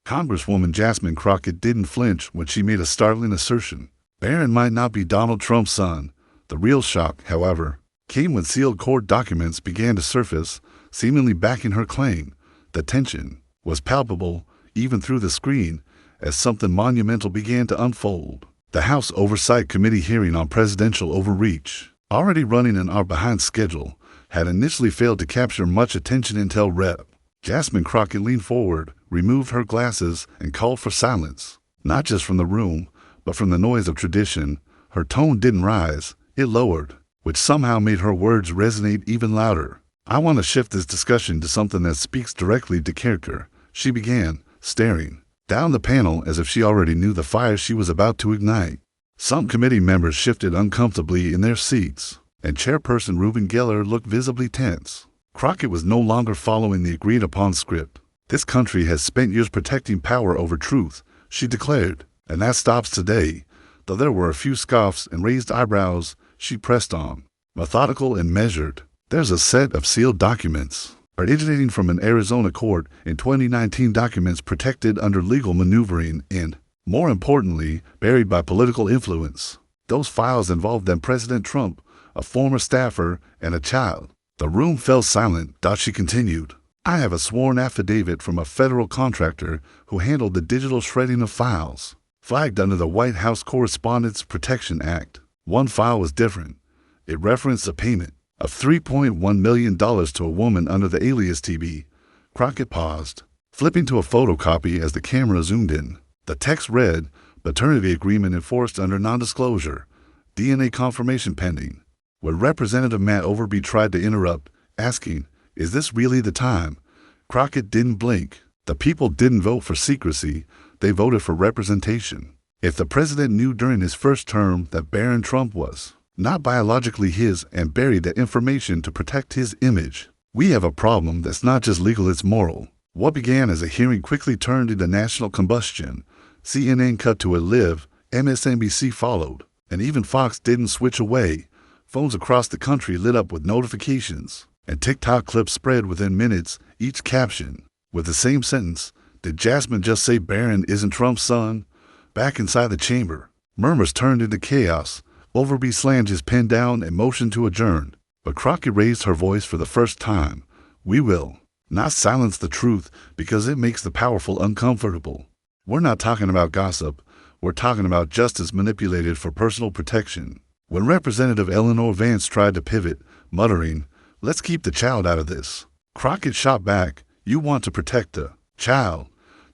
Congresswoman Jasmine Crockett didn't flinch when she made a startling assertion. Barron might not be Donald Trump's son. The real shock, however, came when sealed court documents began to surface, seemingly backing her claim. The tension was palpable, even through the screen, as something monumental began to unfold. The House Oversight Committee hearing on presidential overreach, already running an hour behind schedule, had initially failed to capture much attention until Rep. Jasmine Crockett leaned forward, removed her glasses, and called for silence, not just from the room, but from the noise of tradition. Her tone didn't rise, it lowered, which somehow made her words resonate even louder. "I want to shift this discussion to something that speaks directly to character," she began, staring down the panel as if she already knew the fire she was about to ignite. Some committee members shifted uncomfortably in their seats, and Chairperson Reuben Geller looked visibly tense. Crockett was no longer following the agreed-upon script. "This country has spent years protecting power over truth," she declared, "and that stops today." Though there were a few scoffs and raised eyebrows, she pressed on, methodical and measured. "There's a set of sealed documents originating from an Arizona court in 2019, documents protected under legal maneuvering and, more importantly, buried by political influence. Those files involved then President Trump, a former staffer, and a child." The room fell silent. She continued, "I have a sworn affidavit from a federal contractor who handled the digital shredding of files, flagged under the White House Correspondence Protection Act. One file was different. It referenced a payment of $3.1 million to a woman under the alias TB. Crockett paused, flipping to a photocopy as the camera zoomed in. The text read, "Paternity agreement enforced under non-disclosure. DNA confirmation pending." When Representative Matt Overby tried to interrupt, asking, "Is this really the time?" Crockett didn't blink. The people didn't vote for secrecy, they voted for representation. If the president knew during his first term that Barron Trump was not biologically his and buried that information to protect his image, we have a problem that's not just legal, it's moral. What began as a hearing quickly turned into national combustion. CNN cut to a live, MSNBC followed, and even Fox didn't switch away. Phones across the country lit up with notifications, and TikTok clips spread within minutes, each caption with the same sentence, "Did Jasmine just say Barron isn't Trump's son?" Back inside the chamber, murmurs turned into chaos. Overby slammed his pen down and motioned to adjourn, but Crockett raised her voice for the first time. "We will not silence the truth because it makes the powerful uncomfortable. We're not talking about gossip, we're talking about justice manipulated for personal protection." When Representative Eleanor Vance tried to pivot, muttering, "Let's keep the child out of this," Crockett shot back, "You want to protect the child?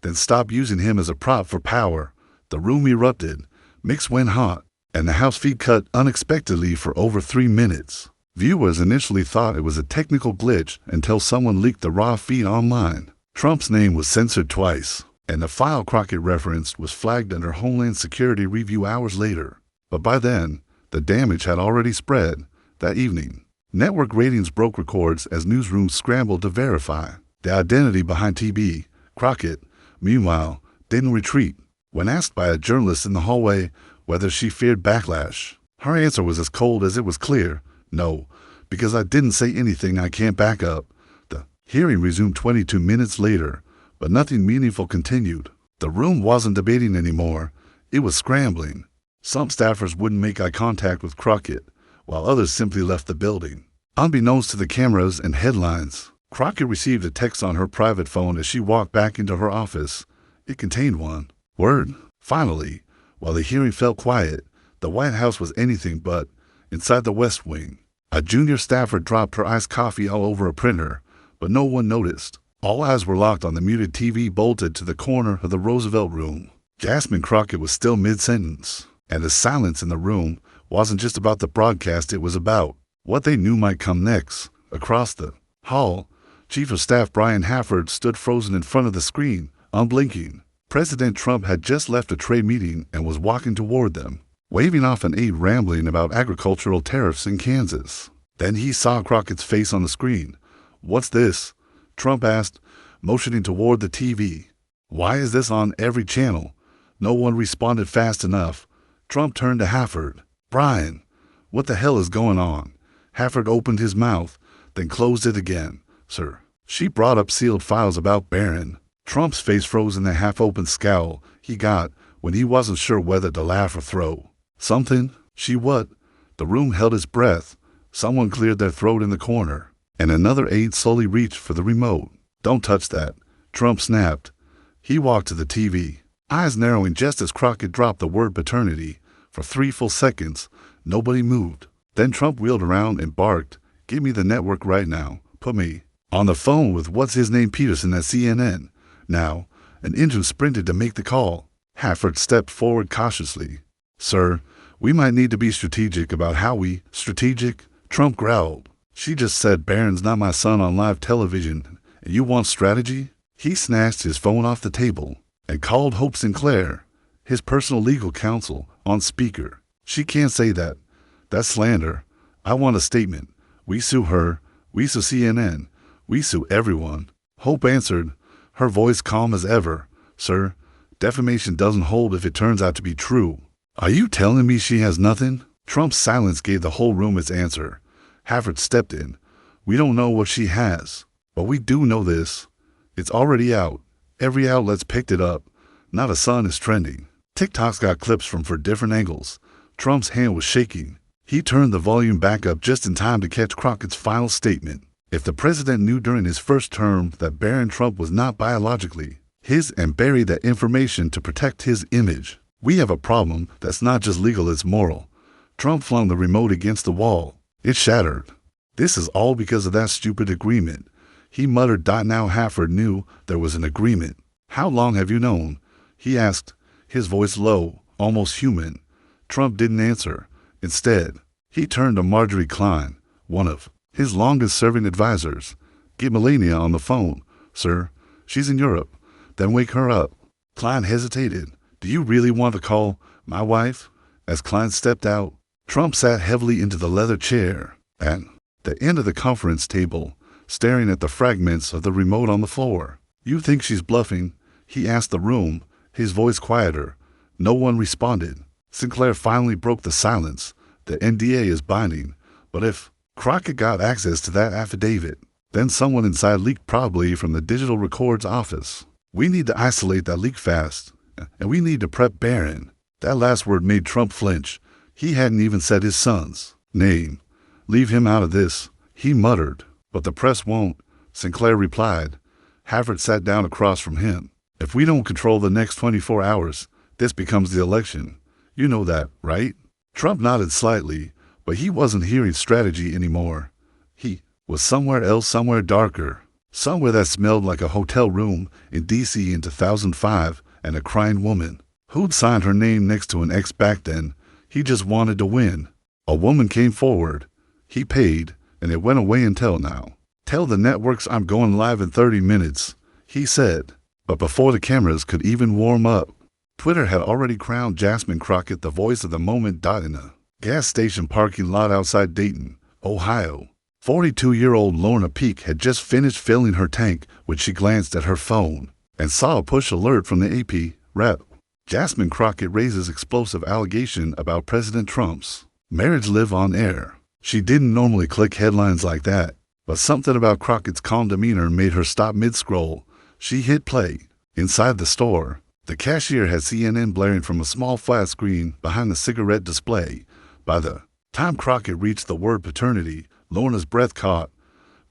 Then stop using him as a prop for power." The room erupted, mix went hot, and the House feed cut unexpectedly for over 3 minutes. Viewers initially thought it was a technical glitch until someone leaked the raw feed online. Trump's name was censored twice, and the file Crockett referenced was flagged under Homeland Security review hours later. But by then, the damage had already spread. That evening, network ratings broke records as newsrooms scrambled to verify the identity behind TB. Crockett, meanwhile, didn't retreat. When asked by a journalist in the hallway whether she feared backlash, her answer was as cold as it was clear. "No, because I didn't say anything I can't back up." The hearing resumed 22 minutes later, but nothing meaningful continued. The room wasn't debating anymore. It was scrambling. Some staffers wouldn't make eye contact with Crockett, while others simply left the building. Unbeknownst to the cameras and headlines, Crockett received a text on her private phone as she walked back into her office. It contained one word. Finally, while the hearing felt quiet, the White House was anything but. Inside the West Wing, a junior staffer dropped her iced coffee all over a printer, but no one noticed. All eyes were locked on the muted TV bolted to the corner of the Roosevelt room. Jasmine Crockett was still mid-sentence, and the silence in the room wasn't just about the broadcast, it was about what they knew might come next. Across the hall, Chief of Staff Brian Hafford stood frozen in front of the screen, unblinking. President Trump had just left a trade meeting and was walking toward them, waving off an aide rambling about agricultural tariffs in Kansas. Then he saw Crockett's face on the screen. "What's this?" Trump asked, motioning toward the TV. "Why is this on every channel?" No one responded fast enough. Trump turned to Hafford. "Brian, what the hell is going on?" Hafford opened his mouth, then closed it again. "Sir." She brought up sealed files about Barron Trump's face froze in the half-open scowl he got when he wasn't sure whether to laugh or throw. Something? She what? The room held its breath. Someone cleared their throat in the corner, and another aide slowly reached for the remote. Don't touch that, Trump snapped. He walked to the TV, eyes narrowing just as Crockett dropped the word paternity. For 3 full seconds, nobody moved. Then Trump wheeled around and barked, "Give me the network right now. Put me on the phone with what's-his-name Peterson at CNN. Now." An engine sprinted to make the call. Hurried stepped forward cautiously. "Sir, we might need to be strategic about how we—" "Strategic?" Trump growled. "She just said Barron's not my son on live television, and you want strategy?" He snatched his phone off the table and called Hope Sinclair, his personal legal counsel, on speaker. "She can't say that. That's slander. I want a statement. We sue her. We sue CNN. We sue everyone." Hope answered, her voice calm as ever. "Sir, defamation doesn't hold if it turns out to be true." "Are you telling me she has nothing?" Trump's silence gave the whole room its answer. Hurried stepped in. "We don't know what she has, but we do know this. It's already out. Every outlet's picked it up. Not a son is trending. TikTok's got clips from 4 different angles." Trump's hand was shaking. He turned the volume back up just in time to catch Crockett's final statement. If the president knew during his first term that Barron Trump was not biologically his and buried that information to protect his image, we have a problem that's not just legal, it's moral. Trump flung the remote against the wall. It shattered. "This is all because of that stupid agreement," he muttered. Now Hurried knew there was an agreement. "How long have you known?" he asked, his voice low, almost human. Trump didn't answer. Instead, he turned to Marjorie Klein, one of his longest-serving advisors. "Get Melania on the phone, sir. She's in Europe. Then wake her up." Klein hesitated. "Do you really want to call my wife?" As Klein stepped out, Trump sat heavily into the leather chair at the end of the conference table, staring at the fragments of the remote on the floor. "You think she's bluffing?" he asked the room, his voice quieter. No one responded. Sinclair finally broke the silence. "The NDA is binding, but if Crockett got access to that affidavit, then someone inside leaked, probably from the digital records office. We need to isolate that leak fast, and we need to prep Barron." That last word made Trump flinch. He hadn't even said his son's name. "Leave him out of this," he muttered. "But the press won't," Sinclair replied. Hurried sat down across from him. "If we don't control the next 24 hours, this becomes the election. You know that, right?" Trump nodded slightly, but he wasn't hearing strategy anymore. He was somewhere else, somewhere darker, somewhere that smelled like a hotel room in D.C. in 2005, and a crying woman who'd signed her name next to an X back then. He just wanted to win. A woman came forward. He paid, and it went away until now. "Tell the networks I'm going live in 30 minutes, he said. But before the cameras could even warm up, Twitter had already crowned Jasmine Crockett the voice of the moment. In a gas station parking lot outside Dayton, Ohio, 42-year-old Lorna Peake had just finished filling her tank when she glanced at her phone and saw a push alert from the AP rep. Jasmine Crockett raises explosive allegation about President Trump's marriage live on air. She didn't normally click headlines like that, but something about Crockett's calm demeanor made her stop mid-scroll. She hit play. Inside the store, the cashier had CNN blaring from a small flat screen behind the cigarette display. By the time Crockett reached the word paternity, Lorna's breath caught.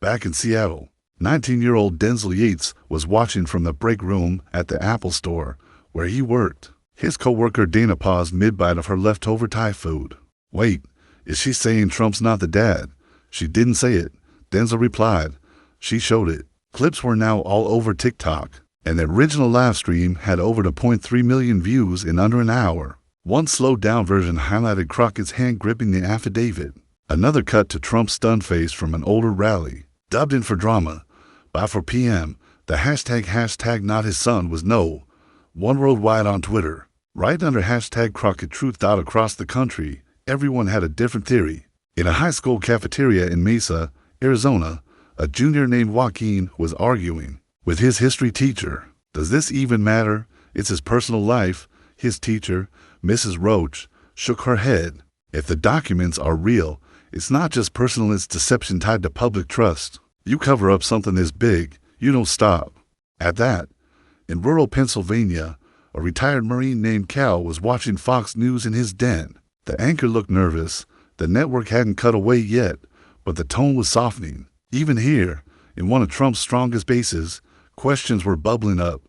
Back in Seattle, 19-year-old Denzel Yates was watching from the break room at the Apple store where he worked. His co-worker Dana paused mid-bite of her leftover Thai food. "Wait, is she saying Trump's not the dad?" "She didn't say it," Denzel replied. "She showed it." Clips were now all over TikTok, and the original live stream had over 2.3 million views in under an hour. One slowed-down version highlighted Crockett's hand gripping the affidavit. Another cut to Trump's stunned face from an older rally. Dubbed in for drama. By 4 p.m., the hashtag not his son was no one worldwide on Twitter. Right under hashtag Crockett Truth. Across the country, everyone had a different theory. In a high school cafeteria in Mesa, Arizona, a junior named Joaquin was arguing with his history teacher. "Does this even matter? It's his personal life." His teacher, Mrs. Roach, shook her head. "If the documents are real, it's not just personal, it's deception tied to public trust. You cover up something this big, you don't stop." At that, In rural Pennsylvania, a retired Marine named Cal was watching Fox News in his den. The anchor looked nervous. The network hadn't cut away yet, but the tone was softening. Even here, in one of Trump's strongest bases, questions were bubbling up.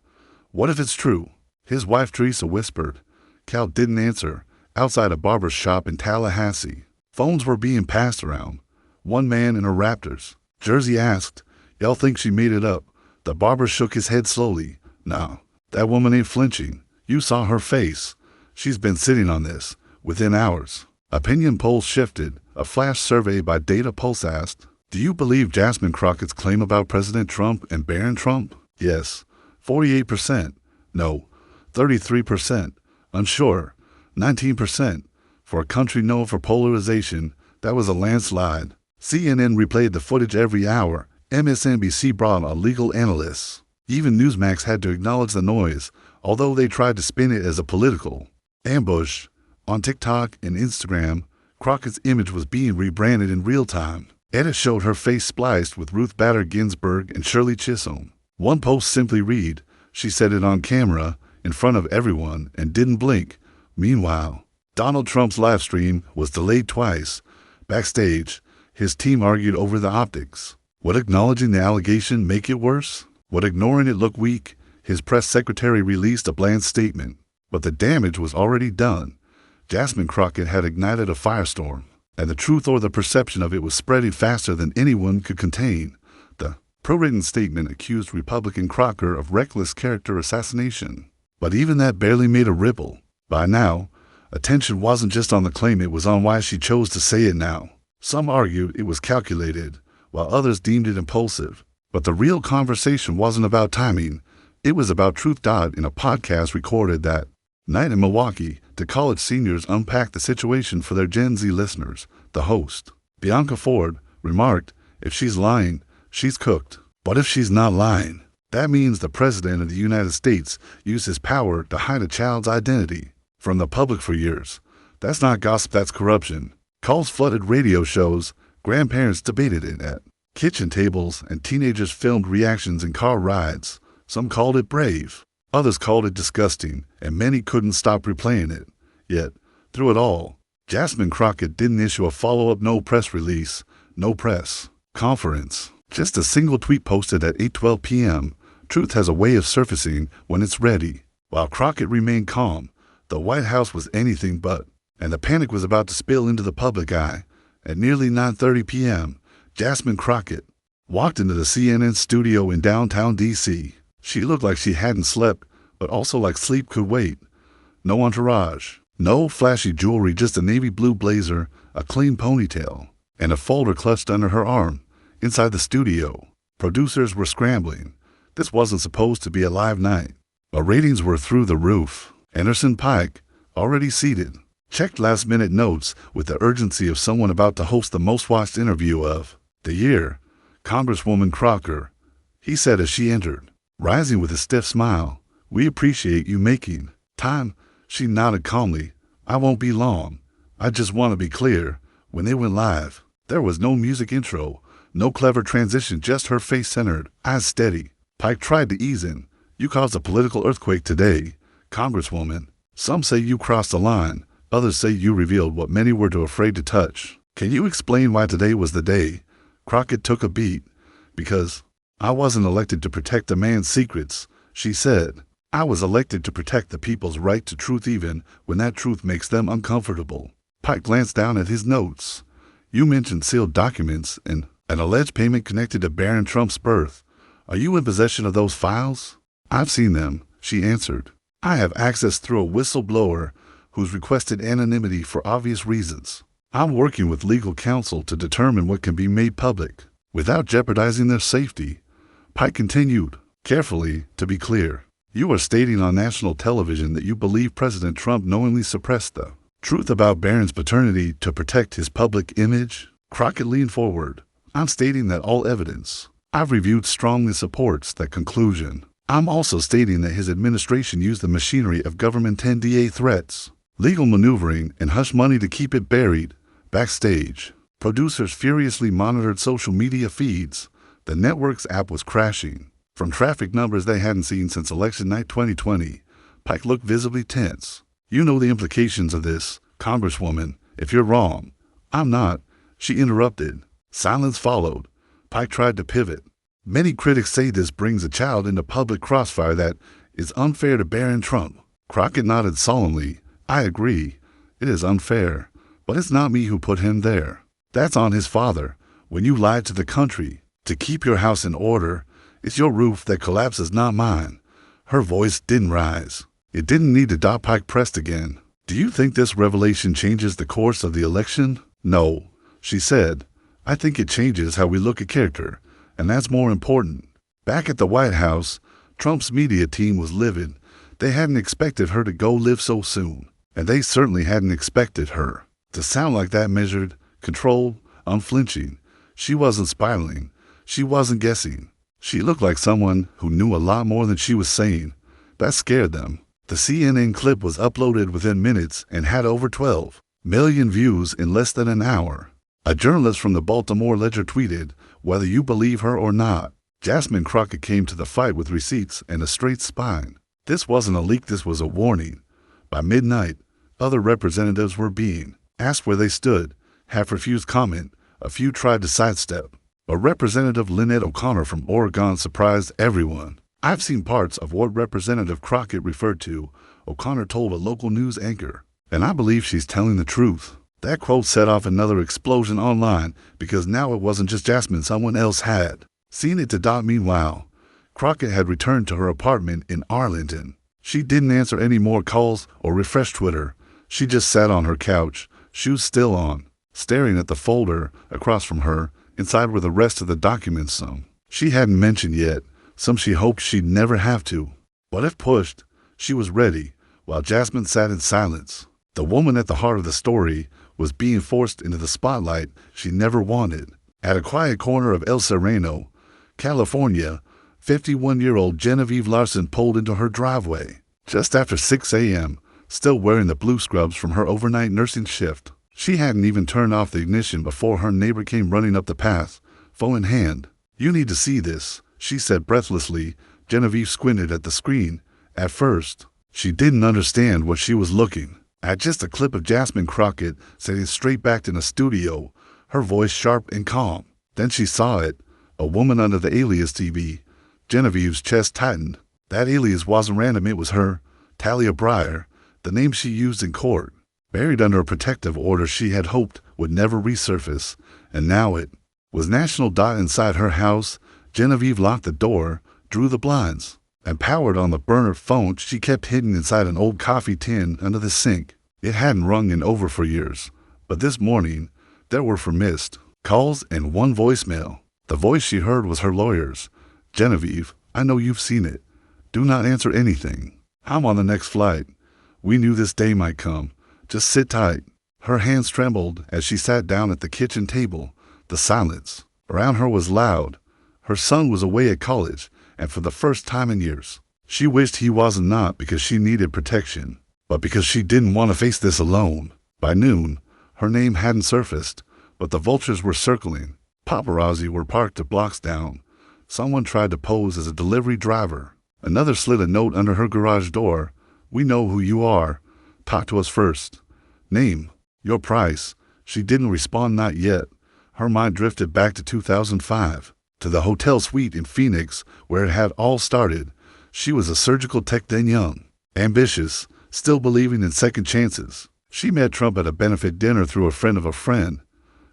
What if it's true? His wife Teresa whispered. Cal didn't answer. Outside a barber's shop in Tallahassee, phones were being passed around. One man in a Raptors jersey asked, "Y'all think she made it up?" The barber shook his head slowly. "No, that woman ain't flinching. You saw her face. She's been sitting on this." Within hours, opinion polls shifted. A flash survey by Data Pulse asked, "Do you believe Jasmine Crockett's claim about President Trump and Barron Trump?" Yes, 48%. No, 33%. Unsure, 19%. For a country known for polarization, that was a landslide. CNN replayed the footage every hour. MSNBC brought on legal analysts. Even Newsmax had to acknowledge the noise, although they tried to spin it as a political ambush. On TikTok and Instagram, Crockett's image was being rebranded in real time. Edits showed her face spliced with Ruth Bader Ginsburg and Shirley Chisholm. One post simply read, "She said it on camera, in front of everyone, and didn't blink." Meanwhile, Donald Trump's live stream was delayed twice. Backstage, his team argued over the optics. Would acknowledging the allegation make it worse? Would ignoring it look weak? His press secretary released a bland statement. But the damage was already done. Jasmine Crockett had ignited a firestorm, and the truth or the perception of it was spreading faster than anyone could contain. The pro-written statement accused Republican Crocker of reckless character assassination. But even that barely made a ripple. By now, attention wasn't just on the claim, it was on why she chose to say it now. Some argued it was calculated, while others deemed it impulsive. But the real conversation wasn't about timing. It was about truth. In a podcast recorded that night in Milwaukee, the college seniors unpacked the situation for their Gen Z listeners. The host, Bianca Ford, remarked, "If she's lying, she's cooked. But if she's not lying, that means the President of the United States used his power to hide a child's identity from the public for years. That's not gossip, that's corruption." Calls flooded radio shows. Grandparents debated it at kitchen tables, and teenagers filmed reactions in car rides. Some called it brave. Others called it disgusting, and many couldn't stop replaying it. Yet, through it all, Jasmine Crockett didn't issue a follow-up no press release, no press conference. Just a single tweet posted at 8:12 p.m. Truth has a way of surfacing when it's ready. While Crockett remained calm, the White House was anything but, and the panic was about to spill into the public eye. At nearly 9:30 p.m., Jasmine Crockett walked into the CNN studio in downtown D.C. She looked like she hadn't slept, but also like sleep could wait. No entourage, no flashy jewelry, just a navy blue blazer, a clean ponytail, and a folder clutched under her arm. Inside the studio, producers were scrambling. This wasn't supposed to be a live night, but ratings were through the roof. Anderson Paak, already seated, checked last-minute notes with the urgency of someone about to host the most-watched interview of the year. "Congresswoman Crocker," he said as she entered, rising with a stiff smile, "we appreciate you making time." She nodded calmly. "I won't be long. I just want to be clear." When they went live, there was no music intro, no clever transition, just her face centered, eyes steady. Pike tried to ease in. "You caused a political earthquake today, Congresswoman. Some say you crossed the line. Others say you revealed what many were too afraid to touch. Can you explain why today was the day?" Crockett took a beat. "Because I wasn't elected to protect a man's secrets," she said. "I was elected to protect the people's right to truth, even when that truth makes them uncomfortable." Pike glanced down at his notes. "You mentioned sealed documents and an alleged payment connected to Barron Trump's birth. Are you in possession of those files?" "I've seen them," she answered. "I have access through a whistleblower who's requested anonymity for obvious reasons. I'm working with legal counsel to determine what can be made public without jeopardizing their safety." Pike continued, carefully, "To be clear, you are stating on national television that you believe President Trump knowingly suppressed the truth about Barron's paternity to protect his public image?" Crockett leaned forward. "I'm stating that all evidence I've reviewed strongly supports that conclusion. I'm also stating that his administration used the machinery of government 10-DA threats, legal maneuvering, and hush money to keep it buried." Backstage, producers furiously monitored social media feeds. The network's app was crashing. From traffic numbers they hadn't seen since election night 2020, Pike looked visibly tense. "You know the implications of this, Congresswoman. If you're wrong." "I'm not," she interrupted. Silence followed. Pike tried to pivot. "Many critics say this brings a child into public crossfire that is unfair to Barron Trump." Crockett nodded solemnly. "I agree. It is unfair. But it's not me who put him there. That's on his father. When you lied to the country to keep your house in order, it's your roof that collapses, not mine." Her voice didn't rise. It didn't need to. Pike pressed again. "Do you think this revelation changes the course of the election?" "No," she said. "I think it changes how we look at character, and that's more important." Back at the White House, Trump's media team was livid. They hadn't expected her to go live so soon, and they certainly hadn't expected her to sound like that, measured, controlled, unflinching. She wasn't spiraling. She wasn't guessing. She looked like someone who knew a lot more than she was saying. That scared them. The CNN clip was uploaded within minutes and had over 12 million views in less than an hour. A journalist from the Baltimore Ledger tweeted, "Whether you believe her or not, Jasmine Crockett came to the fight with receipts and a straight spine." This wasn't a leak, this was a warning. By midnight, other representatives were being asked where they stood. Half refused comment, a few tried to sidestep. But Representative Lynette O'Connor from Oregon surprised everyone. "I've seen parts of what Representative Crockett referred to," O'Connor told a local news anchor, "and I believe she's telling the truth." That quote set off another explosion online because now it wasn't just Jasmine, someone else had seen it. Meanwhile, Crockett had returned to her apartment in Arlington. She didn't answer any more calls or refresh Twitter. She just sat on her couch, shoes still on, staring at the folder across from her. Inside were the rest of the documents, some she hadn't mentioned yet, some she hoped she'd never have to. But if pushed, she was ready, while Jasmine sat in silence. The woman at the heart of the story was being forced into the spotlight she never wanted. At a quiet corner of El Sereno, California, 51-year-old Genevieve Larson pulled into her driveway just after 6 a.m., still wearing the blue scrubs from her overnight nursing shift. She hadn't even turned off the ignition before her neighbor came running up the path, phone in hand. "You need to see this," she said breathlessly. Genevieve squinted at the screen. At first, she didn't understand what she was looking at, just a clip of Jasmine Crockett sitting straight backed in a studio, her voice sharp and calm. Then she saw it, a woman under the alias TV. Genevieve's chest tightened. That alias wasn't random, it was her, Talia Breyer, the name she used in court. Buried under a protective order she had hoped would never resurface, and now it was national. Inside her house, Genevieve locked the door, drew the blinds, and powered on the burner phone she kept hidden inside an old coffee tin under the sink. It hadn't rung in over 4 years, but this morning there were 4 missed calls and 1 voicemail. The voice she heard was her lawyer's. "Genevieve, I know you've seen it. Do not answer anything. I'm on the next flight. We knew this day might come. Just sit tight." Her hands trembled as she sat down at the kitchen table. The silence around her was loud. Her son was away at college, and for the first time in years, she wished he wasn't, not because she needed protection, but because she didn't want to face this alone. By noon, her name hadn't surfaced, but the vultures were circling. Paparazzi were parked 2 blocks down. Someone tried to pose as a delivery driver. Another slid a note under her garage door. "We know who you are. Talk to us first. Name, your price." She didn't respond, not yet. Her mind drifted back to 2005, to the hotel suite in Phoenix where it had all started. She was a surgical tech then, young, ambitious, still believing in second chances. She met Trump at a benefit dinner through a friend of a friend.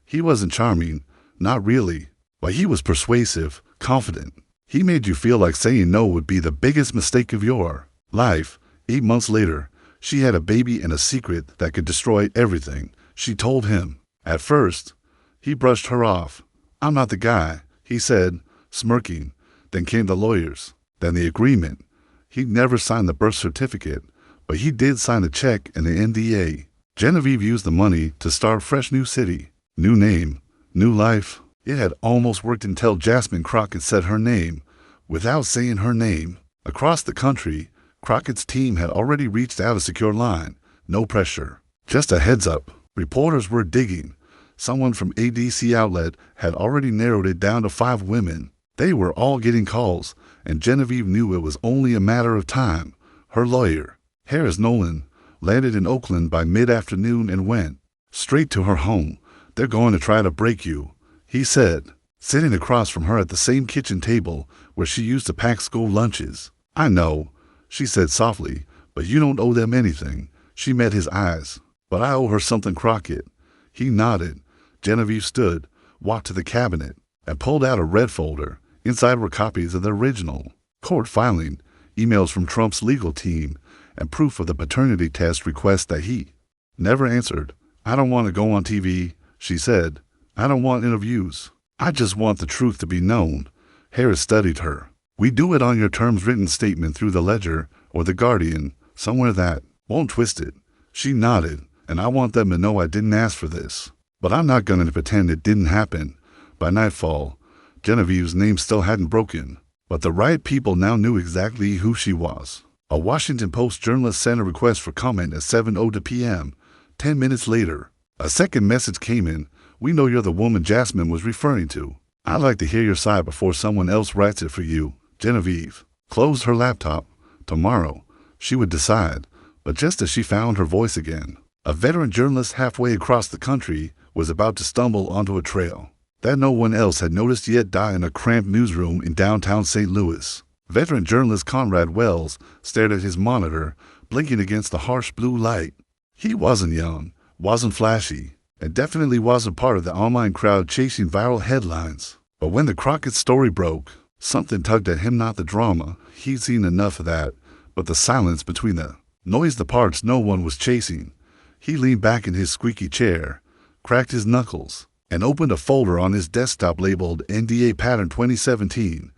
He wasn't charming, not really, but he was persuasive, confident. He made you feel like saying no would be the biggest mistake of your life. 8 months later, she had a baby and a secret that could destroy everything, she told him. At first, he brushed her off. "I'm not the guy," he said, smirking. Then came the lawyers, then the agreement. He'd never signed the birth certificate, but he did sign the check and the NDA. Genevieve used the money to start a fresh new city, new name, new life. It had almost worked until Jasmine Crockett said her name, without saying her name. Across the country, Crockett's team had already reached out a secure line. No pressure, just a heads up. Reporters were digging. Someone from ADC outlet had already narrowed it down to 5 women. They were all getting calls, and Genevieve knew it was only a matter of time. Her lawyer, Harris Nolan, landed in Oakland by mid-afternoon and went straight to her home. "They're going to try to break you," he said, sitting across from her at the same kitchen table where she used to pack school lunches. "I know," she said softly, "but you don't owe them anything." She met his eyes. "But I owe her something, Crockett." He nodded. Genevieve stood, walked to the cabinet, and pulled out a red folder. Inside were copies of the original court filing, emails from Trump's legal team, and proof of the paternity test request that he never answered. "I don't want to go on TV," she said. "I don't want interviews. I just want the truth to be known." Harris studied her. "We do it on your terms written statement through the Ledger or the Guardian, somewhere that won't twist it." She nodded. "And I want them to know I didn't ask for this. But I'm not going to pretend it didn't happen." By nightfall, Genevieve's name still hadn't broken, but the right people now knew exactly who she was. A Washington Post journalist sent a request for comment at 7:02 p.m. 10 minutes later, a second message came in. "We know you're the woman Jasmine was referring to. I'd like to hear your side before someone else writes it for you." Genevieve closed her laptop. Tomorrow, she would decide. But just as she found her voice again, a veteran journalist halfway across the country was about to stumble onto a trail that no one else had noticed yet die in a cramped newsroom in downtown St. Louis. Veteran journalist Conrad Wells stared at his monitor, blinking against the harsh blue light. He wasn't young, wasn't flashy, and definitely wasn't part of the online crowd chasing viral headlines. But when the Crockett story broke, something tugged at him, not the drama. He'd seen enough of that, but the silence between the noise, the parts no one was chasing. He leaned back in his squeaky chair, cracked his knuckles, and opened a folder on his desktop labeled NDA Pattern 2017.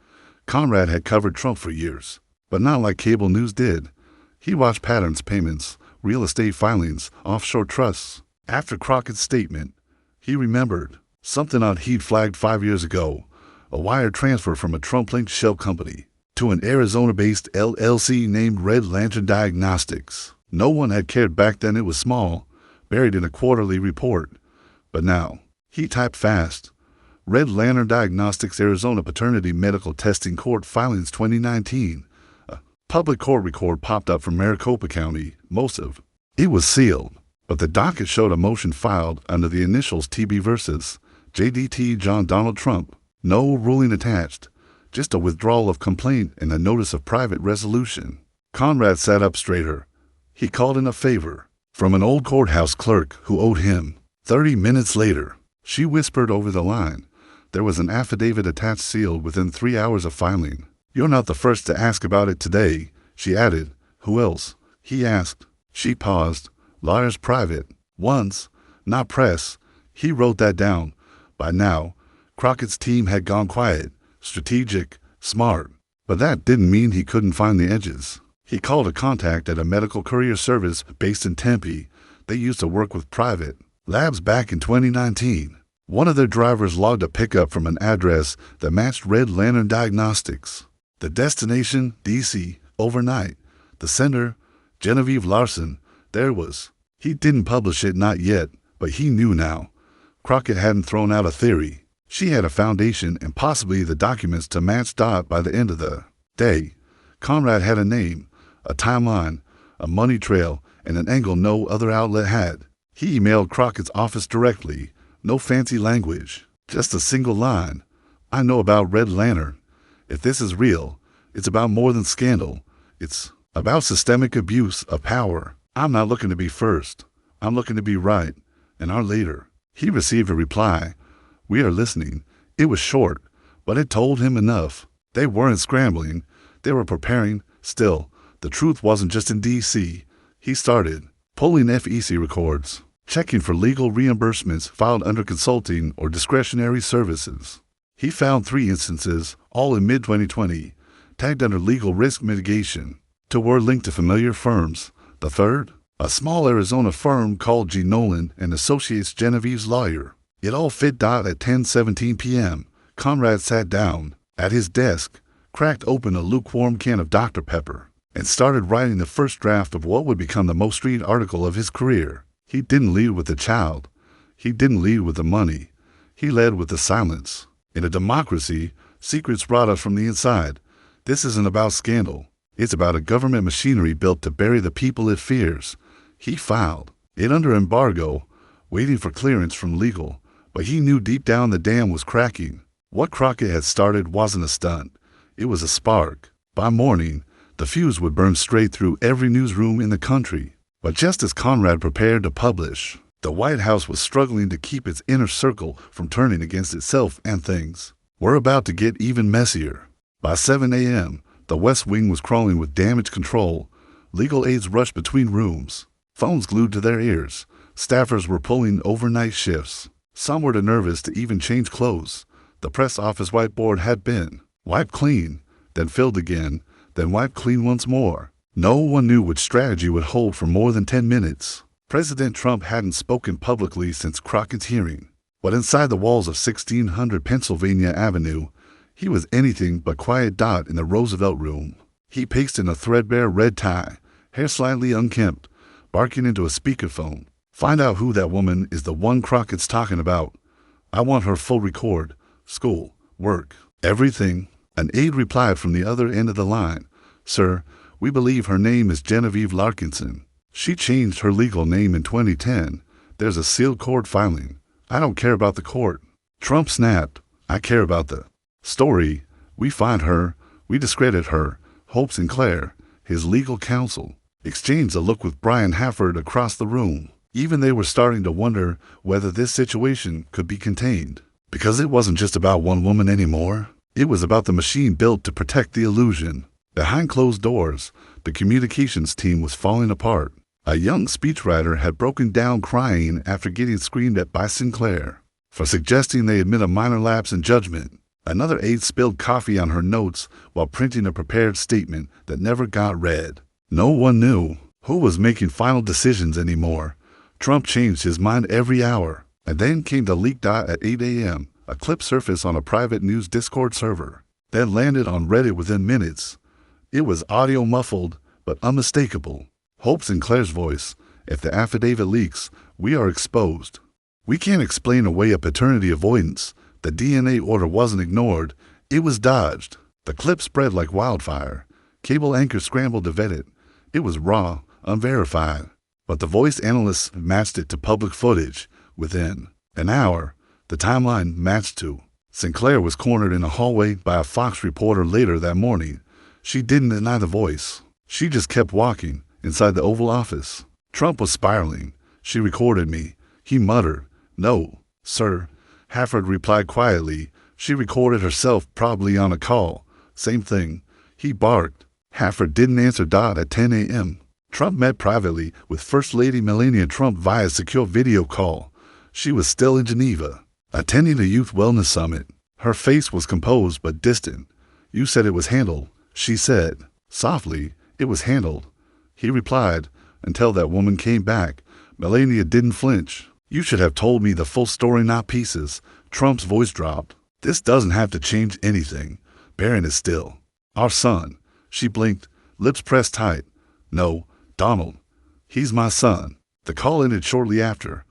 Conrad had covered Trump for years, but not like cable news did. He watched patterns, payments, real estate filings, offshore trusts. After Crockett's statement, he remembered something odd he'd flagged 5 years ago: a wire transfer from a Trump-linked shell company to an Arizona-based LLC named Red Lantern Diagnostics. No one had cared back then. It was small, buried in a quarterly report. But now, he typed fast: Red Lantern Diagnostics, Arizona Paternity Medical Testing Court Filings 2019. A public court record popped up from Maricopa County. Most of it was sealed, but the docket showed a motion filed under the initials TB versus JDT John Donald Trump. No ruling attached, just a withdrawal of complaint and a notice of private resolution. Conrad sat up straighter. He called in a favor from an old courthouse clerk who owed him. 30 minutes later, she whispered over the line. There was an affidavit attached, sealed within 3 hours of filing. "You're not the first to ask about it today," she added. "Who else?" he asked. She paused. "Lawyers private. Once, not press." He wrote that down. By now, Crockett's team had gone quiet, strategic, smart. But that didn't mean he couldn't find the edges. He called a contact at a medical courier service based in Tempe. They used to work with private labs back in 2019. One of their drivers logged a pickup from an address that matched Red Lantern Diagnostics. The destination, D.C., overnight. The sender, Genevieve Larson. There was. He didn't publish it, not yet, but he knew now. Crockett hadn't thrown out a theory. She had a foundation and possibly the documents to match Dot by the end of the day. Conrad had a name, a timeline, a money trail, and an angle no other outlet had. He emailed Crockett's office directly. No fancy language, just a single line: "I know about Red Lantern. If this is real, it's about more than scandal. It's about systemic abuse of power. I'm not looking to be first. I'm looking to be right, and our later." He received a reply: "We are listening." It was short, but it told him enough. They weren't scrambling. They were preparing. Still, the truth wasn't just in D.C. He started pulling FEC records, checking for legal reimbursements filed under consulting or discretionary services. He found 3 instances, all in mid-2020, tagged under legal risk mitigation. 2 were linked to familiar firms. The third, a small Arizona firm called G. Nolan and Associates, Genevieve's lawyer. It all fit. At 10:17 p.m., Conrad sat down at his desk, cracked open a lukewarm can of Dr. Pepper, and started writing the first draft of what would become the most read article of his career. He didn't lead with the child. He didn't lead with the money. He led with the silence. In a democracy, Secrets brought us from the inside. This isn't about scandal. It's about a government machinery built to bury the people it fears. He filed it under embargo, waiting for clearance from legal, but he knew deep down the dam was cracking. What Crockett had started wasn't a stunt. It was a spark. By morning, the fuse would burn straight through every newsroom in the country. But just as Conrad prepared to publish, the White House was struggling to keep its inner circle from turning against itself, and things were about to get even messier. By 7 a.m., the West Wing was crawling with damage control. Legal aides rushed between rooms, phones glued to their ears. Staffers were pulling overnight shifts. Some were too nervous to even change clothes. The press office whiteboard had been wiped clean, then filled again, then wiped clean once more. No one knew which strategy would hold for more than 10 minutes. President Trump hadn't spoken publicly since Crockett's hearing, but inside the walls of 1600 Pennsylvania Avenue, he was anything but quiet dot in the Roosevelt room. He paced in a threadbare red tie, hair slightly unkempt, barking into a speakerphone. Find out who that woman is, the one Crockett's talking about. I want her full record, school, work, everything. An aide replied from the other end of the line. Sir, we believe her name is Genevieve Larkinson. She changed her legal name in 2010. There's a sealed court filing. I don't care about the court. Trump snapped. I care about the story. We find her. We discredit her. Hope Sinclair, his legal counsel, exchanged a look with Brian Hafford across the room. Even they were starting to wonder whether this situation could be contained. Because it wasn't just about one woman anymore. It was about the machine built to protect the illusion. Behind closed doors, the communications team was falling apart. A young speechwriter had broken down crying after getting screamed at by Sinclair for suggesting they admit a minor lapse in judgment. Another aide spilled coffee on her notes while printing a prepared statement that never got read. No one knew who was making final decisions anymore. Trump changed his mind every hour. And then came the leak dot at 8 a.m., a clip surfaced on a private news Discord server, then landed on Reddit within minutes. It was audio muffled, but unmistakable. Hope Sinclair's voice. If the affidavit leaks, we are exposed. We can't explain away a paternity avoidance. The DNA order wasn't ignored. It was dodged. The clip spread like wildfire. Cable anchors scrambled to vet it. It was raw, unverified. But the voice analysts matched it to public footage. Within an hour, the timeline matched too. Sinclair was cornered in a hallway by a Fox reporter later that morning. She didn't deny the voice. She just kept walking inside the Oval Office. Trump was spiraling. She recorded me. He muttered, "No, sir." Hafford replied quietly. She recorded herself, probably on a call. Same thing. He barked. Hafford didn't answer dot at 10 a.m. Trump met privately with First Lady Melania Trump via secure video call. She was still in Geneva, attending a youth wellness summit. Her face was composed but distant. "You said it was handled," she said. Softly, "It was handled." He replied, "Until that woman came back." Melania didn't flinch. "You should have told me the full story, not pieces." Trump's voice dropped. "This doesn't have to change anything. Barron is still our son." She blinked, lips pressed tight. "No, Donald. He's my son." The call ended shortly after.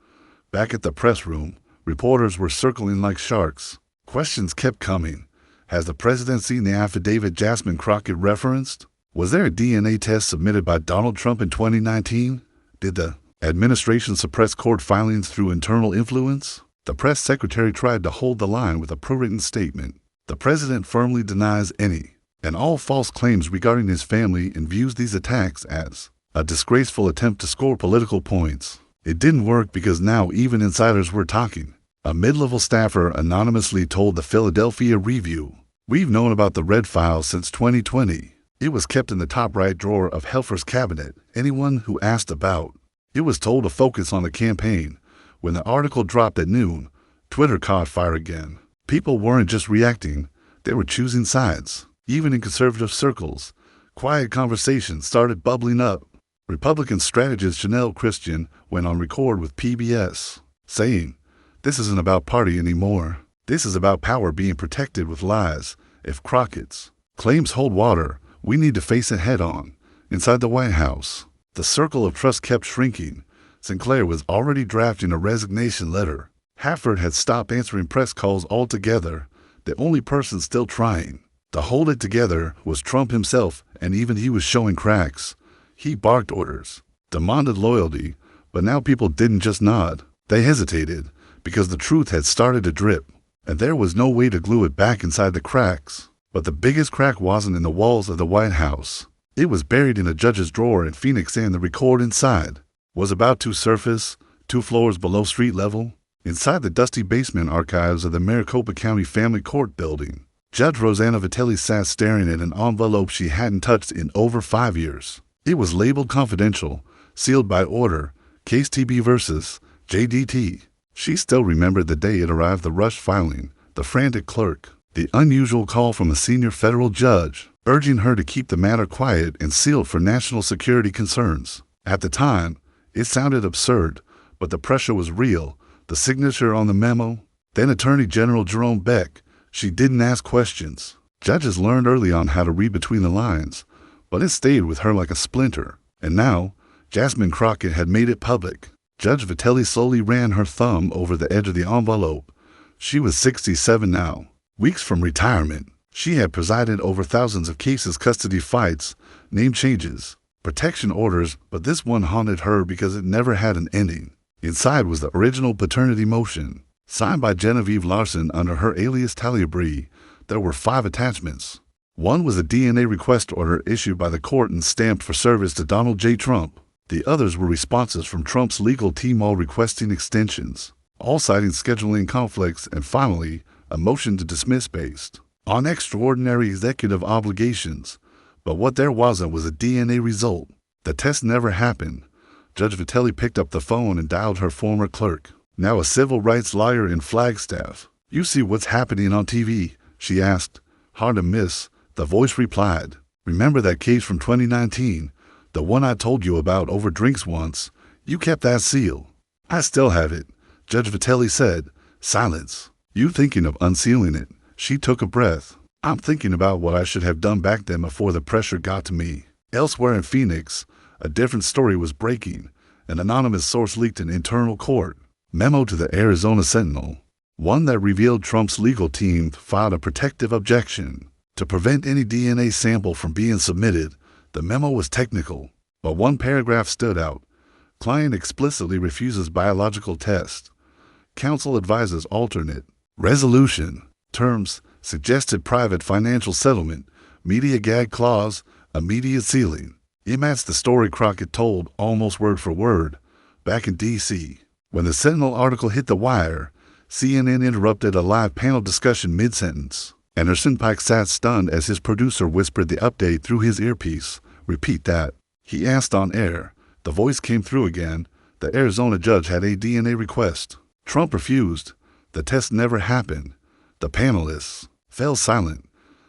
Back at the press room, reporters were circling like sharks. Questions kept coming. Has the president seen the affidavit Jasmine Crockett referenced? Was there a DNA test submitted by Donald Trump in 2019? Did the administration suppress court filings through internal influence? The press secretary tried to hold the line with a pro-written statement. The president firmly denies any and all false claims regarding his family and views these attacks as a disgraceful attempt to score political points. It didn't work because now even insiders were talking. A mid-level staffer anonymously told the Philadelphia Review, "We've known about the Red File since 2020. It was kept in the top right drawer of Helfer's cabinet. Anyone who asked about it was told to focus on the campaign." When the article dropped at noon, Twitter caught fire again. People weren't just reacting, they were choosing sides. Even in conservative circles, quiet conversations started bubbling up. Republican strategist Janelle Christian went on record with PBS, saying, "This isn't about party anymore. This is about power being protected with lies. If Crockett's claims hold water, we need to face it head on." Inside the White House, the circle of trust kept shrinking. Sinclair was already drafting a resignation letter. Hafford had stopped answering press calls altogether. the only person still trying to hold it together was Trump himself, and even he was showing cracks. He barked orders, demanded loyalty, but now people didn't just nod. They hesitated, because the truth had started to drip, and there was no way to glue it back inside the cracks. But the biggest crack wasn't in the walls of the White House. It was buried in a judge's drawer in Phoenix, and the record inside was about to surface 2 floors below street level. Inside the dusty basement archives of the Maricopa County Family Court building, Judge Rosanna Vitelli sat staring at an envelope she hadn't touched in over 5 years. It was labeled confidential, sealed by order, Case TB versus JDT. She still remembered the day it arrived, the rushed filing, the frantic clerk, the unusual call from a senior federal judge, urging her to keep the matter quiet and sealed for national security concerns. At the time, it sounded absurd, but the pressure was real. The signature on the memo, then Attorney General Jerome Beck. She didn't ask questions. Judges learned early on how to read between the lines, but it stayed with her like a splinter. And now, Jasmine Crockett had made it public. Judge Vitelli slowly ran her thumb over the edge of the envelope. She was 67 now, weeks from retirement. She had presided over thousands of cases, custody fights, name changes, protection orders, but this one haunted her because it never had an ending. Inside was the original paternity motion, signed by Genevieve Larson under her alias Talia Bree. There were 5 attachments. One was a DNA request order issued by the court and stamped for service to Donald J. Trump. The others were responses from Trump's legal team, all requesting extensions, all citing scheduling conflicts, and finally, a motion to dismiss based on extraordinary executive obligations. But what there wasn't was a DNA result. The test never happened. Judge Vitelli picked up the phone and dialed her former clerk, now a civil rights lawyer in Flagstaff. "You see what's happening on TV?" she asked. "Hard to miss," the voice replied. "Remember that case from 2019, the one I told you about over drinks once? You kept that seal." "I still have it," Judge Vitelli said. Silence. "You thinking of unsealing it?" She took a breath. "I'm thinking about what I should have done back then before the pressure got to me." Elsewhere in Phoenix, a different story was breaking. An anonymous source leaked an internal court memo to the Arizona Sentinel, one that revealed Trump's legal team filed a protective objection to prevent any DNA sample from being submitted. The memo was technical, but one paragraph stood out. Client explicitly refuses biological test. Counsel advises alternate resolution. Terms: suggested private financial settlement, media gag clause, immediate sealing. It matched the story Crockett told almost word for word back in D.C. When the Sentinel article hit the wire, CNN interrupted a live panel discussion mid-sentence. Anderson Paak sat stunned as his producer whispered the update through his earpiece. "Repeat that," he asked on air. The voice came through again. The Arizona judge had a DNA request. Trump refused. The test never happened. The panelists fell silent.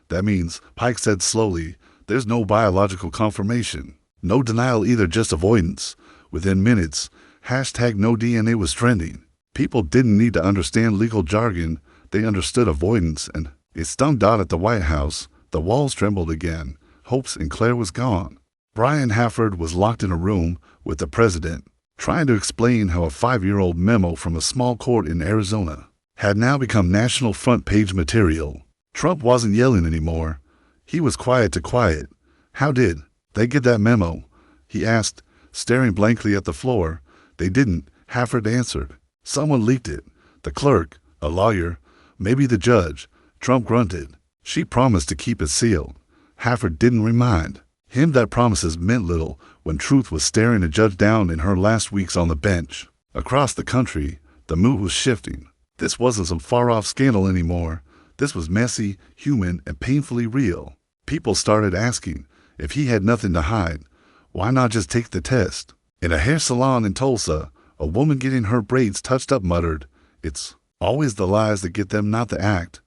"That means," Pike said slowly, "there's no biological confirmation. No denial either, just avoidance." Within minutes, #no DNA was trending. People didn't need to understand legal jargon. They understood avoidance, and it stung Dot at the White House. The walls trembled again. Hope Sinclair was gone. Brian Hafford was locked in a room with the president, trying to explain how a 5-year-old memo from a small court in Arizona had now become national front-page material. Trump wasn't yelling anymore. He was quiet to quiet. "How did they get that memo?" he asked, staring blankly at the floor. "They didn't," Hafford answered. "Someone leaked it. The clerk, a lawyer, maybe the judge." Trump grunted. "She promised to keep it sealed." Hafford didn't remind him that promises meant little when truth was staring a judge down in her last weeks on the bench. Across the country, the mood was shifting. This wasn't some far-off scandal anymore. This was messy, human, and painfully real. People started asking, if he had nothing to hide, why not just take the test? In a hair salon in Tulsa, a woman getting her braids touched up muttered, "It's always the lies that get them, not the act."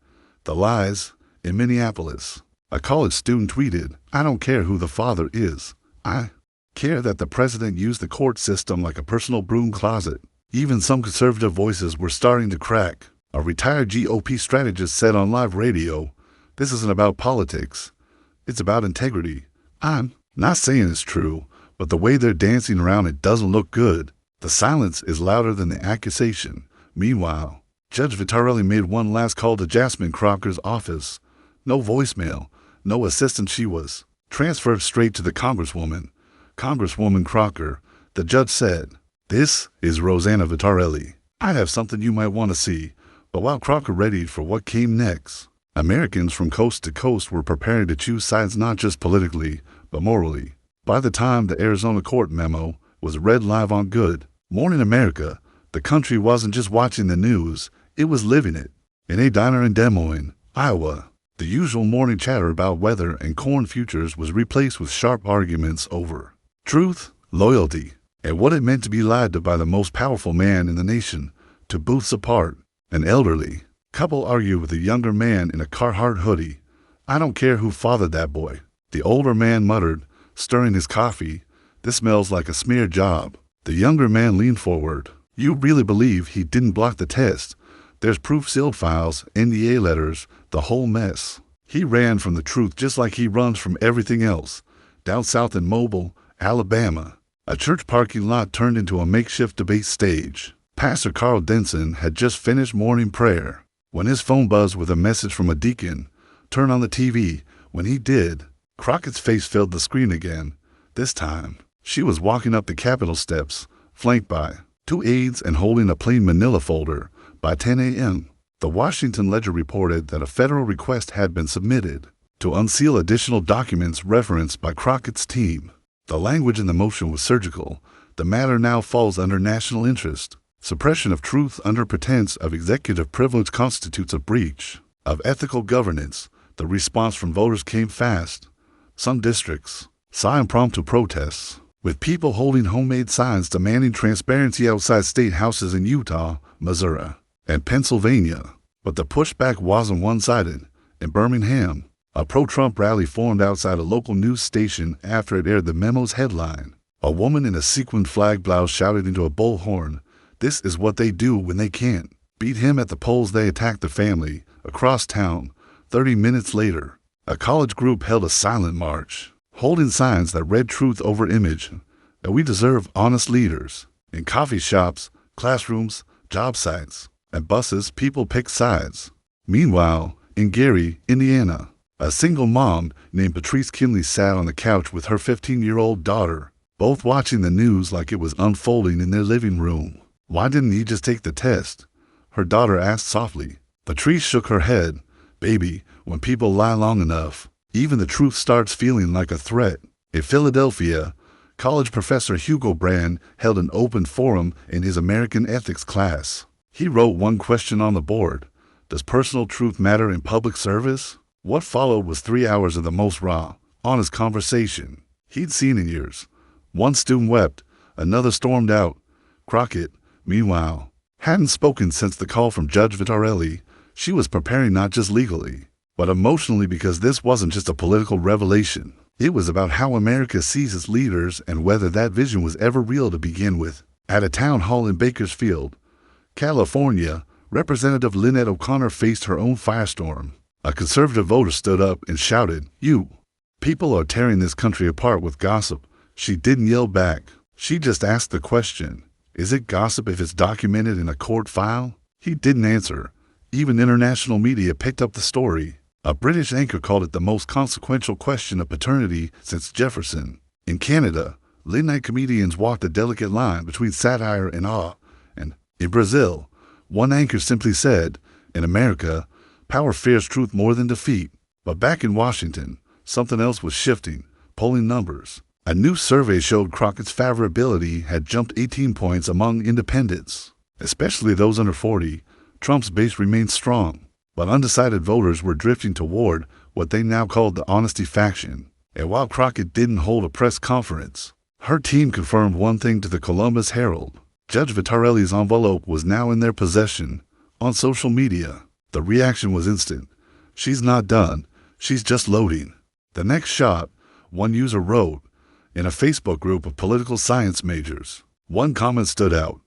The lies. In Minneapolis, a college student tweeted, "I don't care who the father is. I care that the president used the court system like a personal broom closet." Even some conservative voices were starting to crack. A retired GOP strategist said on live radio, "This isn't about politics. It's about integrity." I'm not saying it's true, but the way they're dancing around it doesn't look good. The silence is louder than the accusation. Meanwhile, Judge Vitarelli made one last call to Jasmine Crockett's office. No voicemail, no assistant. She was transferred straight to the Congresswoman. Congresswoman Crocker, the judge said, "This is Rosanna Vitarelli. I have something you might want to see." But while Crocker readied for what came next, Americans from coast to coast were preparing to choose sides not just politically, but morally. By the time the Arizona court memo was read live on Good Morning America, the country wasn't just watching the news, it was living it. In a diner in Des Moines, Iowa, the usual morning chatter about weather and corn futures was replaced with sharp arguments over truth, loyalty, and what it meant to be lied to by the most powerful man in the nation. To booths apart, an elderly couple argued with a younger man in a Carhartt hoodie. "I don't care who fathered that boy," the older man muttered, stirring his coffee. "This smells like a smear job." The younger man leaned forward. "You really believe he didn't block the test? There's proof, sealed files, NDA letters, the whole mess." He ran from the truth just like he runs from everything else. Down south in Mobile, Alabama, a church parking lot turned into a makeshift debate stage. Pastor Carl Denson had just finished morning prayer when his phone buzzed with a message from a deacon. "Turn on the TV." When he did, Crockett's face filled the screen again. This time, she was walking up the Capitol steps, flanked by two aides and holding a plain manila folder. By 10 a.m., the Washington Ledger reported that a federal request had been submitted to unseal additional documents referenced by Crockett's team. The language in the motion was surgical. "The matter now falls under national interest. Suppression of truth under pretense of executive privilege constitutes a breach of ethical governance." The response from voters came fast. Some districts saw impromptu protests, with people holding homemade signs demanding transparency outside state houses in Utah, Missouri, and Pennsylvania. But the pushback wasn't one-sided. In Birmingham, a pro-Trump rally formed outside a local news station after it aired the memo's headline. A woman in a sequined flag blouse shouted into a bullhorn, "This is what they do when they can't beat him at the polls. They attack the family." Across town, 30 minutes later, a college group held a silent march, holding signs that read truth over image, and "We deserve honest leaders." In coffee shops, classrooms, job sites, and buses, people picked sides. Meanwhile, in Gary, Indiana, a single mom named Patrice Kinley sat on the couch with her 15-year-old daughter, both watching the news like it was unfolding in their living room. "Why didn't he just take the test?" her daughter asked softly. Patrice shook her head. "Baby, when people lie long enough, even the truth starts feeling like a threat." In Philadelphia, college professor Hugo Brand held an open forum in his American ethics class. He wrote one question on the board: "Does personal truth matter in public service?" What followed was 3 hours of the most raw, honest conversation he'd seen in years. One student wept, another stormed out. Crockett, meanwhile, hadn't spoken since the call from Judge Vitarelli. She was preparing not just legally, but emotionally, because this wasn't just a political revelation. It was about how America sees its leaders and whether that vision was ever real to begin with. At a town hall in Bakersfield, California, Representative Lynette O'Connor faced her own firestorm. A conservative voter stood up and shouted, "You people are tearing this country apart with gossip." She didn't yell back. She just asked the question, "Is it gossip if it's documented in a court file?" He didn't answer. Even international media picked up the story. A British anchor called it the most consequential question of paternity since Jefferson. In Canada, late-night comedians walked a delicate line between satire and awe. And in Brazil, one anchor simply said, "In America, power fears truth more than defeat." But back in Washington, something else was shifting. Polling numbers. A new survey showed Crockett's favorability had jumped 18 points among independents, especially those under 40. Trump's base remained strong, but undecided voters were drifting toward what they now called the honesty faction. And while Crockett didn't hold a press conference, her team confirmed one thing to the Columbus Herald: Judge Vitarelli's envelope was now in their possession. On social media, the reaction was instant. "She's not done. She's just loading." The next shot, one user wrote, in a Facebook group of political science majors. One comment stood out: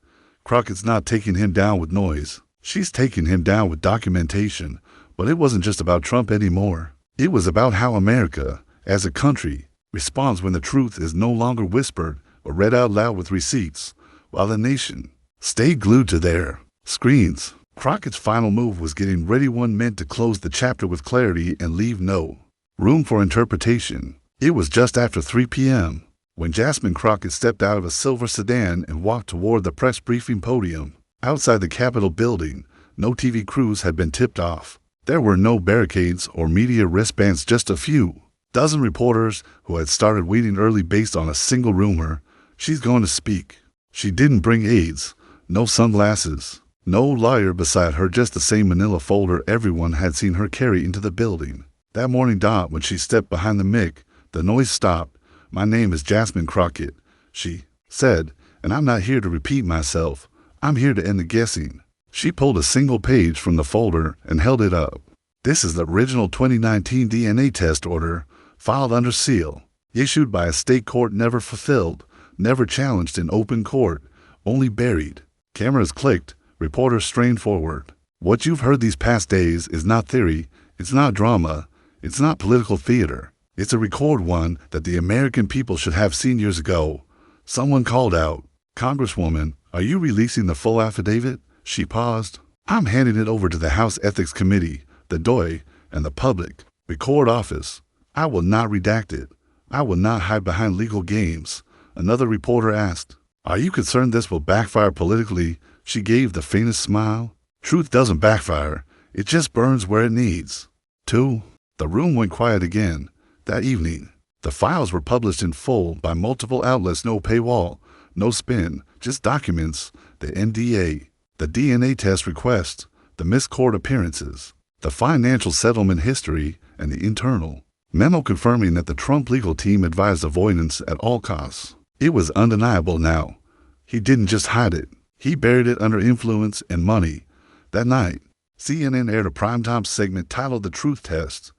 "Crockett's not taking him down with noise. She's taking him down with documentation." But it wasn't just about Trump anymore. It was about how America, as a country, responds when the truth is no longer whispered or read out loud with receipts, while the nation stayed glued to their screens. Crockett's final move was getting ready one meant to close the chapter with clarity and leave no room for interpretation. It was just after 3 p.m. when Jasmine Crockett stepped out of a silver sedan and walked toward the press briefing podium. Outside the Capitol building, no TV crews had been tipped off. There were no barricades or media wristbands, just a few dozen reporters who had started waiting early based on a single rumor. She's going to speak. She didn't bring aides, no sunglasses, no lawyer beside her, just the same manila folder everyone had seen her carry into the building. That morning dot when she stepped behind the mic, the noise stopped. "My name is Jasmine Crockett," she said, "and I'm not here to repeat myself. I'm here to end the guessing." She pulled a single page from the folder and held it up. "This is the original 2019 DNA test order, filed under seal, issued by a state court, never fulfilled, never challenged in open court, only buried." Cameras clicked, reporters strained forward. "What you've heard these past days is not theory, it's not drama, it's not political theater. It's a record one that the American people should have seen years ago." Someone called out, "Congresswoman, are you releasing the full affidavit?" She paused. "I'm handing it over to the House Ethics Committee, the DOI, and the Public Record Office. I will not redact it. I will not hide behind legal games." Another reporter asked, "Are you concerned this will backfire politically?" She gave the faintest smile. "Truth doesn't backfire. It just burns where it needs to." The room went quiet again. That evening, the files were published in full by multiple outlets, no paywall, no spin, just documents, the NDA, the DNA test request, the missed court appearances, the financial settlement history, and the internal memo confirming that the Trump legal team advised avoidance at all costs. It was undeniable now. He didn't just hide it. He buried it under influence and money. That night, CNN aired a primetime segment titled "The Truth Test: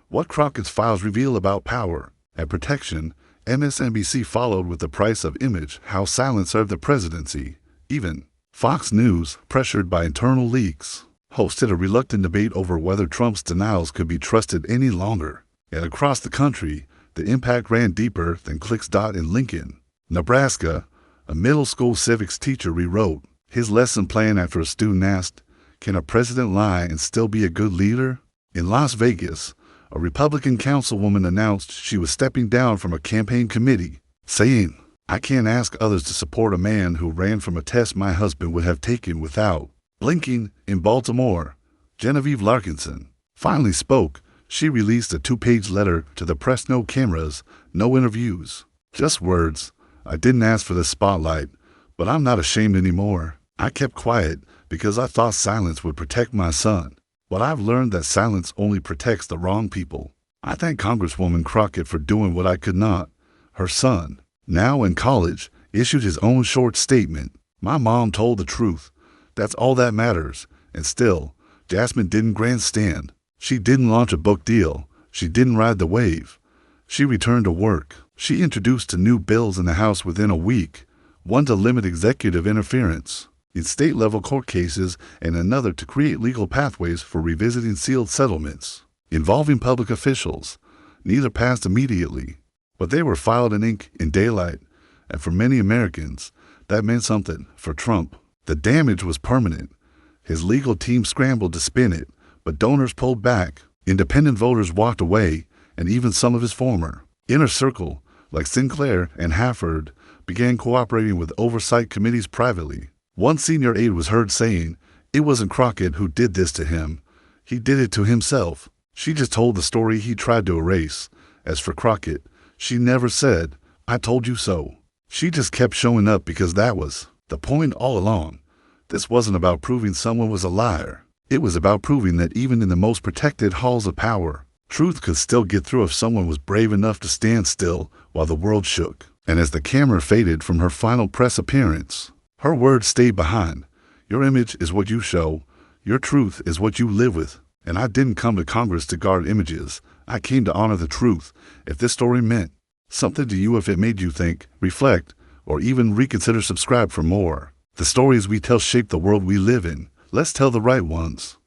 What Crockett's Files Reveal About Power and Protection." MSNBC followed with "The Price of Image: How Silence Served the Presidency." Even Fox News, pressured by internal leaks, hosted a reluctant debate over whether Trump's denials could be trusted any longer. And across the country, the impact ran deeper than clicks. In Lincoln, Nebraska, a middle school civics teacher rewrote his lesson plan after a student asked, "Can a president lie and still be a good leader?" In Las Vegas, a Republican councilwoman announced she was stepping down from a campaign committee, saying, "I can't ask others to support a man who ran from a test my husband would have taken without blinking." In Baltimore, Genevieve Larkinson finally spoke. She released a 2-page letter to the press. No cameras, no interviews, just words. "I didn't ask for the spotlight, but I'm not ashamed anymore. I kept quiet because I thought silence would protect my son. But I've learned that silence only protects the wrong people. I thank Congresswoman Crockett for doing what I could not." Her son, now in college, issued his own short statement. "My mom told the truth. That's all that matters." And still, Jasmine didn't grandstand. She didn't launch a book deal. She didn't ride the wave. She returned to work. She introduced 2 new bills in the House within a week, one to limit executive interference in state-level court cases and another to create legal pathways for revisiting sealed settlements involving public officials. Neither passed immediately, but they were filed in ink in daylight, and for many Americans, that meant something. For Trump, the damage was permanent. His legal team scrambled to spin it, but donors pulled back, independent voters walked away, and even some of his former inner circle, like Sinclair and Hafford, began cooperating with oversight committees privately. One senior aide was heard saying, "It wasn't Crockett who did this to him. He did it to himself. She just told the story he tried to erase." As for Crockett, she never said, "I told you so." She just kept showing up because that was the point all along. This wasn't about proving someone was a liar. It was about proving that even in the most protected halls of power, truth could still get through if someone was brave enough to stand still while the world shook. And as the camera faded from her final press appearance, her words stayed behind. "Your image is what you show. Your truth is what you live with. And I didn't come to Congress to guard images. I came to honor the truth. If this story meant something to you, if it made you think, reflect, or even reconsider, subscribe for more. The stories we tell shape the world we live in. Let's tell the right ones."